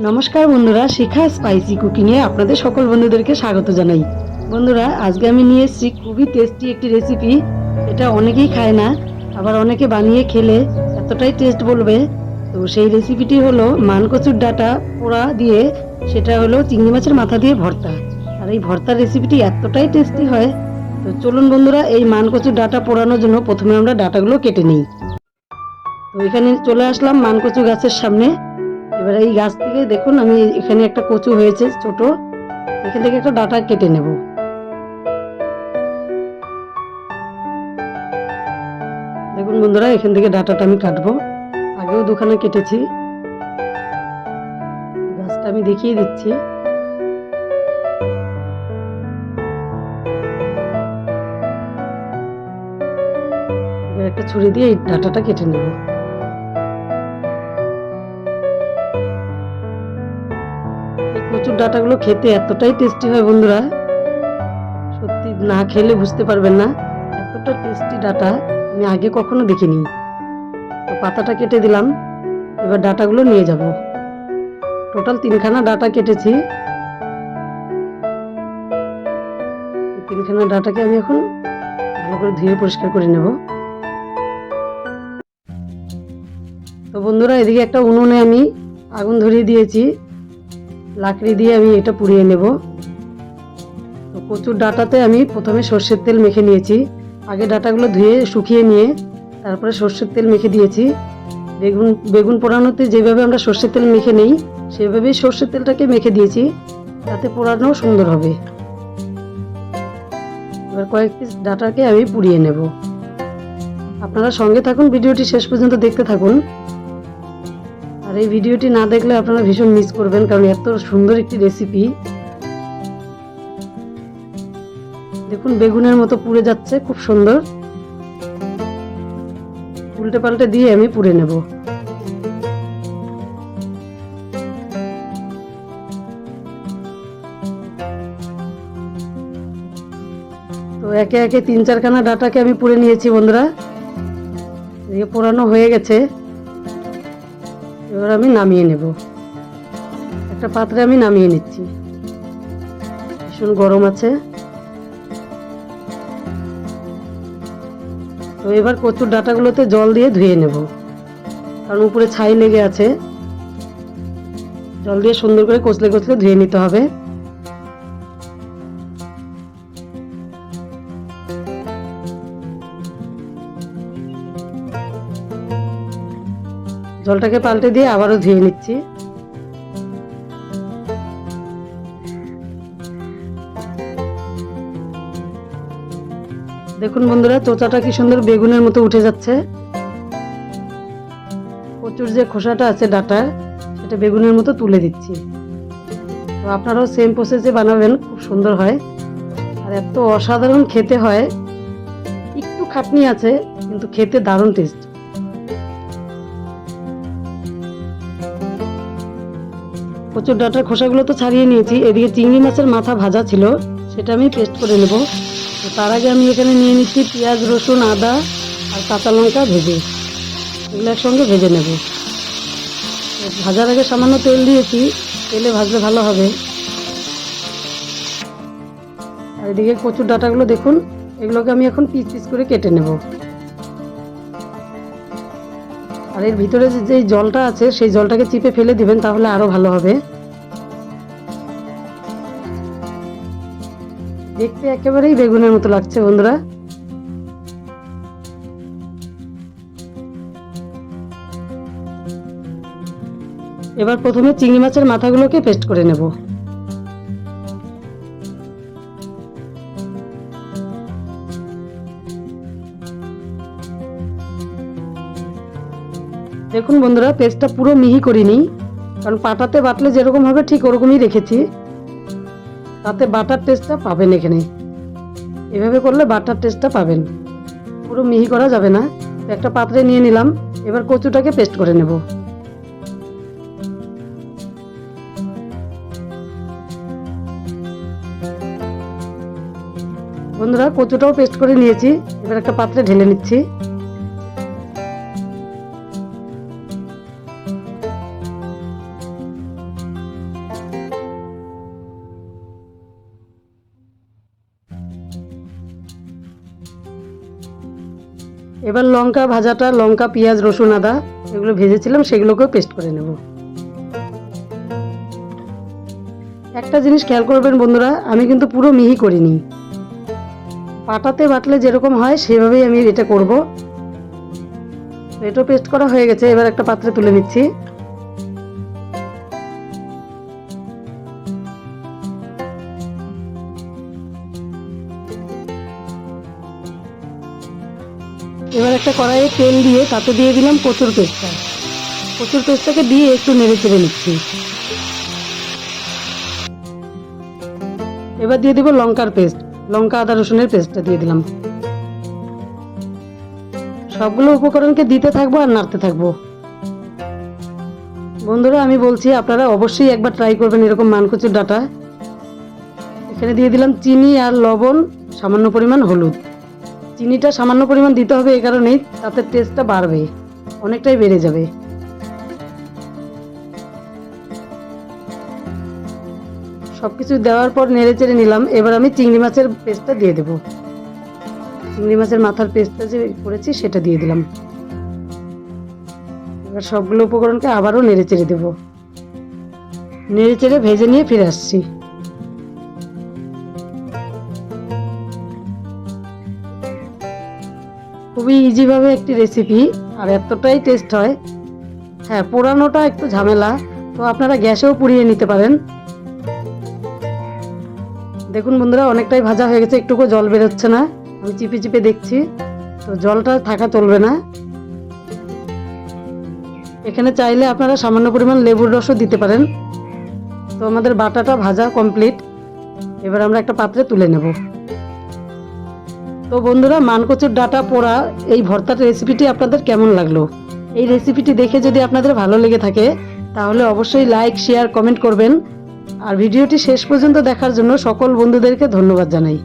নমস্কার বন্ধুরা, শিখা স্পাইসি কুকিংয়ে আপনাদের সকল বন্ধুদেরকে স্বাগত জানাই। বন্ধুরা, আজকে আমি নিয়ে এসেছি খুবই টেস্টি একটি রেসিপি। এটা অনেকেই খায় না, আবার অনেকে বানিয়ে খেলে এতটাই টেস্ট বলবে। তো সেই রেসিপিটি হলো মানকচুর ডাঁটা পোড়া দিয়ে, সেটা হলো চিংড়ি মাছের মাথা দিয়ে ভর্তা। আর এই ভর্তার রেসিপিটি এতটাই টেস্টি হয়। তো চলুন বন্ধুরা, এই মানকচুর ডাঁটা পোড়ানোর জন্য প্রথমে আমরা ডাঁটাগুলো কেটে নিই। তো এখানে চলে আসলাম মানকচু গাছের সামনে। এবার এই গাছ থেকে দেখুন, আমি এখানে একটা কচু হয়েছে ছোট, এখান থেকে একটা ডাঁটা কেটে নেব। দেখুন বন্ধুরা, এখান থেকে ডাঁটাটা আমি কাটবো। আগেও দুখানা কেটেছি, গাছটা আমি দেখিয়ে দিচ্ছি। এবার একটা ছুরি দিয়ে এই ডাঁটাটা কেটে নেব। এই কচুর ডাঁটাগুলো খেতে এতটাই টেস্টি হয় বন্ধুরা, সত্যি না খেলে বুঝতে পারবেন না, এতটা টেস্টি ডাঁটা আমি আগে কখনো দেখিনি। তো পাতাটা কেটে দিলাম, এবার ডাঁটাগুলো নিয়ে যাব। টোটাল 3খানা ডাঁটা কেটেছি। এই 3খানা ডাঁটাকে আমি এখন ভালো করে ধুয়ে পরিষ্কার করে নেব। তো বন্ধুরা, এদিকে একটা উনুনে আমি আগুন ধরিয়ে দিয়েছি, লাকড়ি দিয়ে আমি এটা পুড়িয়ে নেব। তো কচুর ডাঁটাতে আমি প্রথমে সর্ষের তেল মেখে নিয়েছি। আগে ডাঁটাগুলো ধুয়ে শুকিয়ে নিয়ে তারপরে সর্ষের তেল মেখে দিয়েছি। বেগুন পোড়ানোতে যেভাবে আমরা সর্ষের তেল মেখে নেই, সেভাবেই সর্ষের তেলটাকে মেখে দিয়েছি, তাতে পোড়ানো সুন্দর হবে। এবার কয়েক পিস ডাঁটাকে আমি পুড়িয়ে নেব। আপনারা সঙ্গে থাকুন, ভিডিওটি শেষ পর্যন্ত দেখতে থাকুন। আর এই ভিডিওটি না দেখলে আপনারা ভীষণ মিস করবেন, কারণ এত সুন্দর একটি রেসিপি। দেখুন, বেগুনের মতো পুড়ে যাচ্ছে, খুব সুন্দর। উল্টে পাল্টে দিয়ে আমি পুড়ে নেব। তো একে একে 3-4খানা ডাঁটাকে আমি পুড়ে নিয়েছি বন্ধুরা। এদিকে পোড়ানো হয়ে গেছে। এবার আমি নামিয়ে নেব। একটা পাত্রে আমি নামিয়ে নিচ্ছি, ভীষণ গরম আছে। তো এবার কচুর ডাঁটাগুলোতে জল দিয়ে ধুয়ে নেব, কারণ উপরে ছাই লেগে আছে। জল দিয়ে সুন্দর করে কচলে কচলে ধুয়ে নিতে হবে। জলটাকে পাল্টে দিয়ে আবারও ধুয়ে নিচ্ছি। দেখুন বন্ধুরা, চোচাটা কি সুন্দর বেগুনের মতো উঠে যাচ্ছে। কচুর যে খোসাটা আছে ডাঁটার, সেটা বেগুনের মতো তুলে দিচ্ছি। তো আপনারাও সেম প্রসেসে বানাবেন, খুব সুন্দর হয়। আর এত অসাধারণ খেতে হয়, একটু খাটনি আছে কিন্তু খেতে দারুণ টেস্ট। কচুর ডাঁটার খোসাগুলো তো ছাড়িয়ে নিয়েছি। এদিকে চিংড়ি মাছের মাথা ভাজা ছিল, সেটা আমি পেস্ট করে নেব। তো তার আগে আমি এখানে নিয়ে নিচ্ছি পেঁয়াজ, রসুন, আদা আর কাঁচা লঙ্কা ভেজে, এগুলো একসঙ্গে ভেজে নেব। ভাজার আগে সামান্য তেল দিয়েছি, তেলে ভাজলে ভালো হবে। আর এদিকে কচুর ডাঁটাগুলো দেখুন, এগুলোকে আমি এখন পিস পিস করে কেটে নেব। আর এর ভিতরে যে জলটা আছে, সেই জলটাকে চিপে ফেলে দিবেন, তাহলে আরো ভালো হবে। দেখতে একেবারেই বেগুনের মতো লাগছে বন্ধুরা। এবার প্রথমে চিংড়ি মাছের মাথাগুলোকে পেস্ট করে নেব। দেখুন বন্ধুরা, পেস্টটা পুরো মিহি করিনি, কারণ পাটাতে বাটলে যেরকম হবে ঠিক ওরকমই রেখেছি, তাতে বাটার টেস্টটা পাবেন। এখানে এভাবে করলে বাটার টেস্টটা পাবেন, পুরো মিহি করা যাবে না। একটা পাত্রে নিয়ে নিলাম, এবার কচুটাকে পেস্ট করে নেব। বন্ধুরা, কচুটাও পেস্ট করে নিয়েছি, এবার একটা পাত্রে ঢেলে নিচ্ছি। এবার লঙ্কা ভাজাটা, লঙ্কা পেঁয়াজ রসুন আদা এগুলো ভেজেছিলাম সেগুলোকেও পেস্ট করে নেব। একটা জিনিস খেয়াল করবেন বন্ধুরা, আমি কিন্তু পুরো মিহি করিনি, পাটাতে বাটলে যেরকম হয় সেভাবেই আমি এটা করব। এটাও পেস্ট করা হয়ে গেছে, এবার একটা পাত্রে তুলে নিচ্ছি। এবার একটা কড়াইয়ে তেল দিয়ে তাতে দিয়ে দিলাম কচুর পেস্টটা। কচুর পেস্টটাকে দিয়ে একটু নেড়ে চেড়ে নিচ্ছি। এবার দিয়ে দিব লঙ্কার পেস্ট, লঙ্কা আদা রসুনের পেস্টটা দিয়ে দিলাম। সবগুলো উপকরণকে দিতে থাকবো আর নাড়তে থাকবো। বন্ধুরা আমি বলছি আপনারা অবশ্যই একবার ট্রাই করবেন এরকম মানকচুর ডাঁটা। এখানে দিয়ে দিলাম চিনি আর লবণ, সামান্য পরিমাণ হলুদ। চিনিটা সামান্য পরিমাণ দিতে হবে এই কারণেই, তাতে টেস্টটা বাড়বে, অনেকটাই বেড়ে যাবে। সবকিছু দেওয়ার পর নেড়ে চেড়ে নিলাম। এবার আমি চিংড়ি মাছের পেস্টটা দিয়ে দেব। চিংড়ি মাছের মাথার পেস্টটা যে করেছি সেটা দিয়ে দিলাম। এবার সবগুলো উপকরণকে আবারও নেড়ে চেড়ে দেব। নেড়ে চেড়ে ভেজে নিয়ে ফিরে আসছি। খুবই ইজিভাবে একটি রেসিপি, আর এতটাই টেস্ট হয়। হ্যাঁ, পোড়ানোটা একটু ঝামেলা, তো আপনারা গ্যাসেও পুড়িয়ে নিতে পারেন। দেখুন বন্ধুরা অনেকটাই ভাজা হয়ে গেছে, একটুকু জল বেরোচ্ছে না। আমি চিপে চিপে দেখছি, তো জলটা থাকা চলবে না। এখানে চাইলে আপনারা সামান্য পরিমাণ লেবুর রসও দিতে পারেন। তো আমাদের বাটাটা ভাজা কমপ্লিট, এবার আমরা একটা পাত্রে তুলে নেব। তো বন্ধুরা মানকচুর ডাঁটা পোড়া এই ভর্তার রেসিপিটি আপনাদের কেমন লাগলো? এই রেসিপিটি দেখে যদি আপনাদের ভালো লেগে থাকে তাহলে অবশ্যই লাইক শেয়ার কমেন্ট করবেন। আর ভিডিওটি শেষ পর্যন্ত দেখার জন্য সকল বন্ধুদেরকে ধন্যবাদ জানাই।